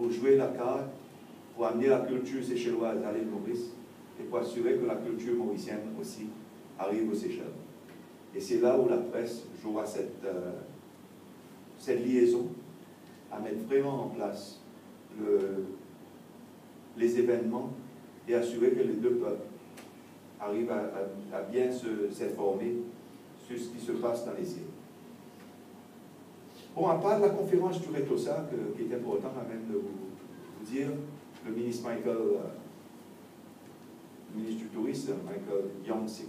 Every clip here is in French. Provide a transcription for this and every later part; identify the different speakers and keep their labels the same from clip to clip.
Speaker 1: pour jouer la carte, pour amener la culture séchelloise à l'île Maurice et pour assurer que la culture mauricienne aussi arrive aux Seychelles. Et c'est là où la presse jouera cette liaison à mettre vraiment en place les événements et assurer que les deux peuples arrivent à bien s'informer sur ce qui se passe dans les îles. Bon, à part la conférence du Retosa, qui est important quand même de vous dire, le ministre Michael, le ministre du Tourisme, Michael Yang-Sik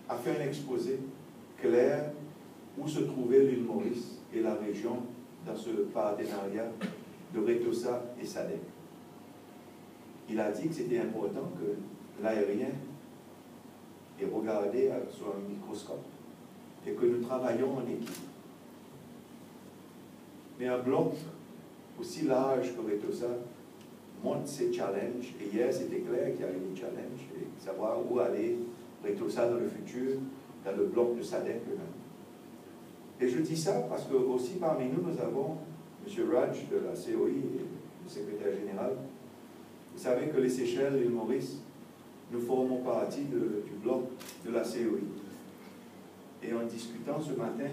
Speaker 1: a fait un exposé clair où se trouvait l'île Maurice et la région dans ce partenariat de Retosa et SADC. Il a dit que c'était important que l'aérien est regardé sur un microscope et que nous travaillons en équipe. Mais un bloc aussi large que Retosa montre ses challenges, et hier c'était clair qu'il y avait des challenges, et savoir où aller Retosa dans le futur, dans le bloc de SADC eux-mêmes. Et je dis ça parce que aussi parmi nous, nous avons M. Raj de la COI, le secrétaire général. Vous savez que les Seychelles et l'île Maurice, nous formons partie du bloc de la COI. Et en discutant ce matin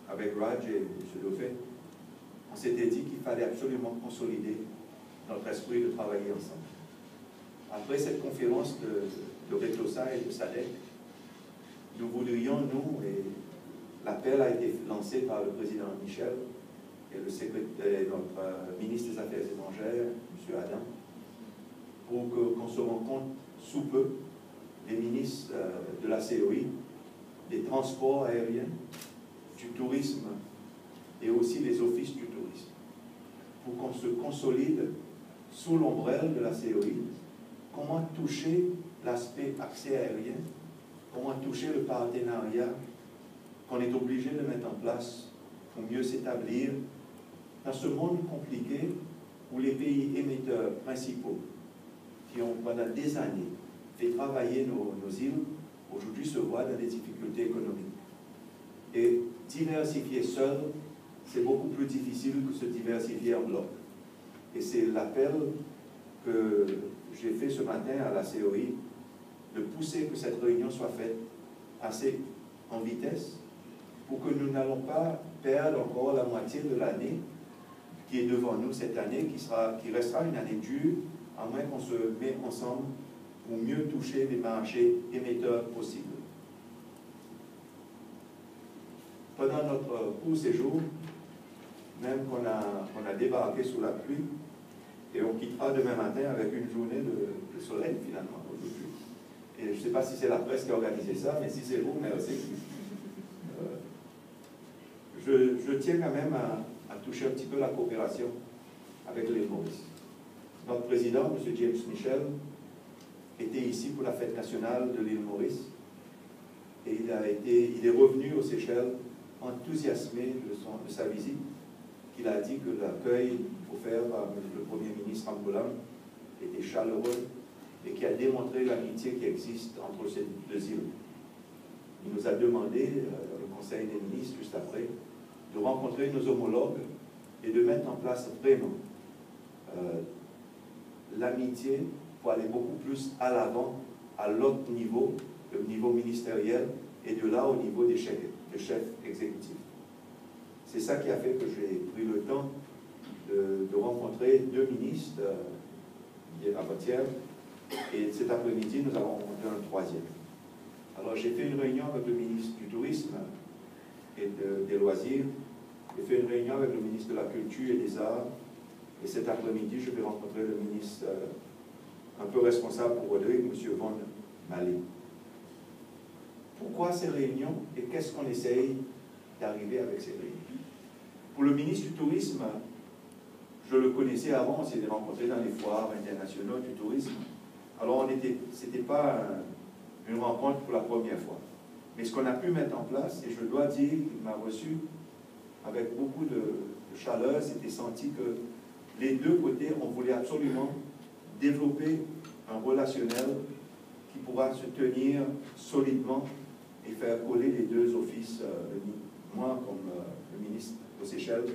Speaker 1: avec Raj et M. Dauphin, on s'était dit qu'il fallait absolument consolider notre esprit de travailler ensemble. Après cette conférence de Retosa et de SADC, nous voudrions, nous, et l'appel a été lancé par le président Michel et notre ministre des Affaires étrangères, M. Adam, pour qu'on se rencontre sous peu, les ministres de la COI, des transports aériens, du tourisme et aussi des offices du tourisme, pour qu'on se consolide sous l'ombrelle de la COI, comment toucher l'aspect accès aérien, comment toucher le partenariat qu'on est obligé de mettre en place pour mieux s'établir dans ce monde compliqué où les pays émetteurs principaux qui ont pendant des années fait travailler nos îles, aujourd'hui se voient dans des difficultés économiques. Et diversifier seul, c'est beaucoup plus difficile que se diversifier en bloc. Et c'est l'appel que j'ai fait ce matin à la COI, de pousser que cette réunion soit faite assez en vitesse, pour que nous n'allons pas perdre encore la moitié de l'année qui est devant nous cette année, qui restera une année dure, à moins qu'on se mette ensemble pour mieux toucher les marchés émetteurs possibles. Pendant notre court séjour, même qu'on a débarqué sous la pluie, et on quittera demain matin avec une journée de soleil finalement aujourd'hui. Et je ne sais pas si c'est la presse qui a organisé ça, mais si c'est vous, merci. Je tiens quand même à toucher un petit peu la coopération avec l'île Maurice. Notre président, M. James Michel, était ici pour la fête nationale de l'île Maurice et il est revenu aux Seychelles enthousiasmé de sa visite, qu'il a dit que l'accueil offert par le Premier ministre angolan était chaleureux et qui a démontré l'amitié qui existe entre ces deux îles. Il nous a demandé, le Conseil des ministres, juste après, de rencontrer nos homologues et de mettre en place vraiment l'amitié pour aller beaucoup plus à l'avant, à l'autre niveau, le niveau ministériel, et de là au niveau des chefs exécutifs. C'est ça qui a fait que j'ai pris le temps de rencontrer deux ministres avant-hier, et cet après-midi, nous avons rencontré un troisième. Alors j'ai fait une réunion avec le ministre du Tourisme et des Loisirs, j'ai fait une réunion avec le ministre de la Culture et des Arts, et cet après-midi, je vais rencontrer le ministre un peu responsable pour Rodrigue, M. Von Malé. Pourquoi ces réunions et qu'est-ce qu'on essaye d'arriver avec ces réunions? Pour le ministre du Tourisme, je le connaissais avant, on s'était rencontrés dans les foires internationaux du tourisme. Alors, ce n'était pas une rencontre pour la première fois. Mais ce qu'on a pu mettre en place, et je dois dire qu'il m'a reçu avec beaucoup de chaleur, c'était senti que les deux côtés, on voulait absolument développer un relationnel qui pourra se tenir solidement et faire coller les deux offices, moi comme le ministre aux Seychelles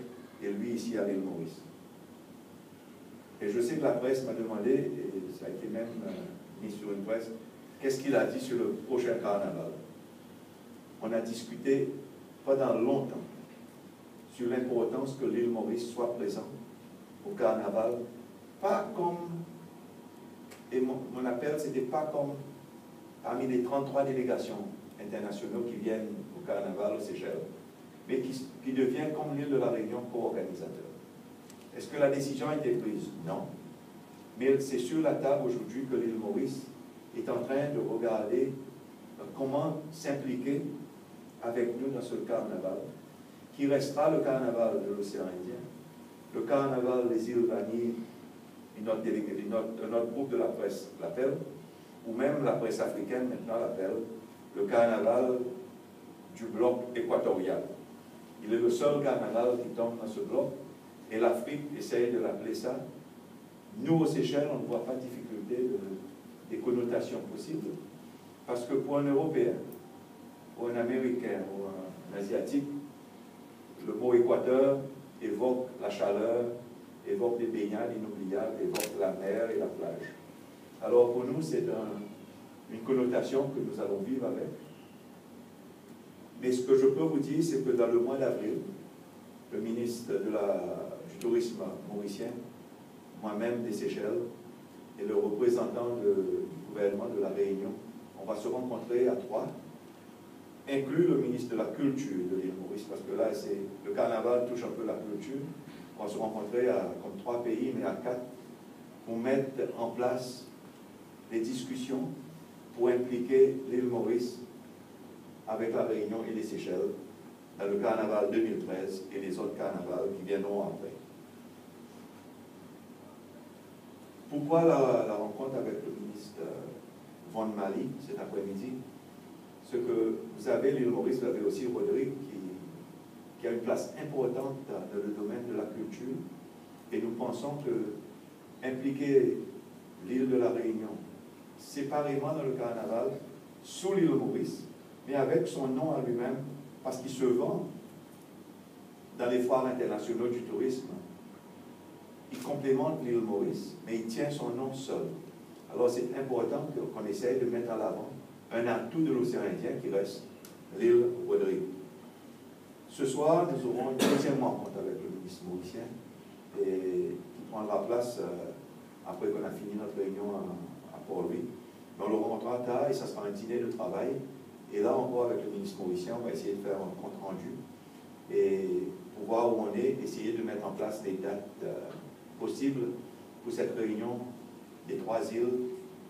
Speaker 1: et lui ici à l'île Maurice. Et je sais que la presse m'a demandé, et ça a été même mis sur une presse, qu'est-ce qu'il a dit sur le prochain carnaval. On a discuté pendant longtemps sur l'importance que l'île Maurice soit présente au carnaval, pas comme, et mon appel, c'était pas comme parmi les 33 délégations internationaux qui viennent au carnaval aux Seychelles, mais qui devient comme l'île de la Réunion co-organisateur. Est-ce que la décision a été prise? Non. Mais c'est sur la table aujourd'hui que l'île Maurice est en train de regarder comment s'impliquer avec nous dans ce carnaval, qui restera le carnaval de l'océan Indien, le carnaval des îles Vanille, notre groupe de la presse l'appelle, ou même la presse africaine maintenant l'appelle, le carnaval du bloc équatorial. Il est le seul carnaval qui tombe dans ce bloc, et l'Afrique essaye de l'appeler ça. Nous, aux Seychelles, on ne voit pas de difficulté des connotations possibles, parce que pour un Européen, pour un Américain ou un Asiatique, le mot Équateur évoque la chaleur, évoque des baignades inoubliables, évoque la mer et la plage. Alors pour nous, c'est une connotation que nous allons vivre avec. Mais ce que je peux vous dire, c'est que dans le mois d'avril, le ministre du Tourisme mauricien, moi-même des Seychelles, et le représentant du gouvernement de la Réunion, on va se rencontrer à 3, inclus le ministre de la Culture de l'île Maurice, parce que là, le carnaval touche un peu la culture. On va se rencontrer comme 3 pays, mais à 4, pour mettre en place des discussions pour impliquer l'île Maurice avec la Réunion et les Seychelles dans le carnaval 2013 et les autres carnavals qui viendront après. Pourquoi la rencontre avec le ministre Von Mali cet après-midi? Ce que vous avez, l'île Maurice, vous avez aussi Rodrigue qui a une place importante dans le domaine de la culture, et nous pensons que impliquer l'île de la Réunion séparément dans le carnaval, sous l'île Maurice, mais avec son nom à lui-même, parce qu'il se vend dans les foires internationaux du tourisme. Il complémente l'île Maurice, mais il tient son nom seul. Alors c'est important qu'on essaye de mettre en avant un atout de l'océan Indien qui reste l'île Rodrigue. Ce soir, nous aurons une deuxième rencontre avec le ministre mauricien, et qui prendra place après qu'on a fini notre réunion à Port-Louis. On le rencontrera tard et ça sera un dîner de travail. Et là encore, avec le ministre mauricien, on va essayer de faire un compte rendu et pour voir où on est, essayer de mettre en place des dates possibles pour cette réunion des 3 îles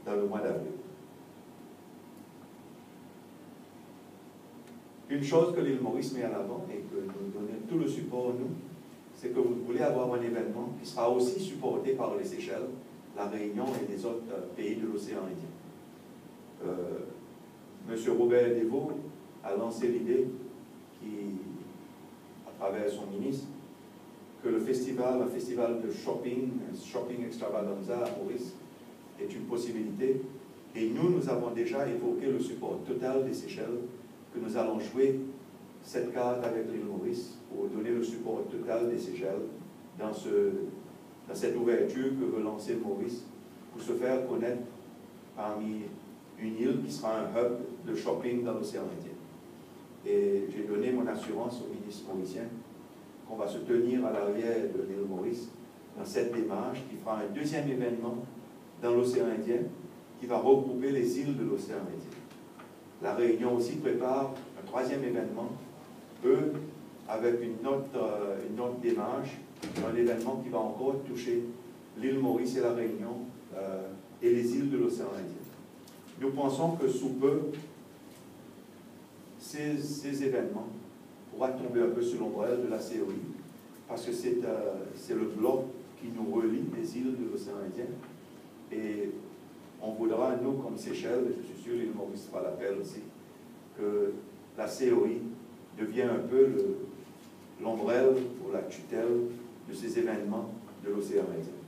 Speaker 1: dans le mois d'avril. Une chose que l'île Maurice met en avant et que nous donnons tout le support, nous, c'est que vous voulez avoir un événement qui sera aussi supporté par les Seychelles, la Réunion et les autres pays de l'océan Indien. M. Robert Devaux a lancé l'idée, à travers son ministre, que un festival de shopping extravaganza à Maurice, est une possibilité. Et nous avons déjà évoqué le support total des Seychelles, que nous allons jouer cette carte avec l'île Maurice pour donner le support total des Seychelles dans cette ouverture que veut lancer Maurice pour se faire connaître parmi une île qui sera un hub de shopping dans l'océan Indien. Et j'ai donné mon assurance au ministre mauricien qu'on va se tenir à l'arrière de l'île Maurice dans cette démarche qui fera un deuxième événement dans l'océan Indien qui va regrouper les îles de l'océan Indien. La Réunion aussi prépare un 3e événement, eux, avec une autre démarche, un événement qui va encore toucher l'île Maurice et la Réunion et les îles de l'océan Indien. Nous pensons que sous peu, ces événements pourront tomber un peu sous l'ombrelle de la COI, parce que c'est le bloc qui nous relie les îles de l'océan Indien. Et on voudra, nous, comme Seychelles, et je suis sûr l'île Maurice fera l'appel aussi, que la COI devienne un peu l'ombrelle ou la tutelle de ces événements de l'océan Indien.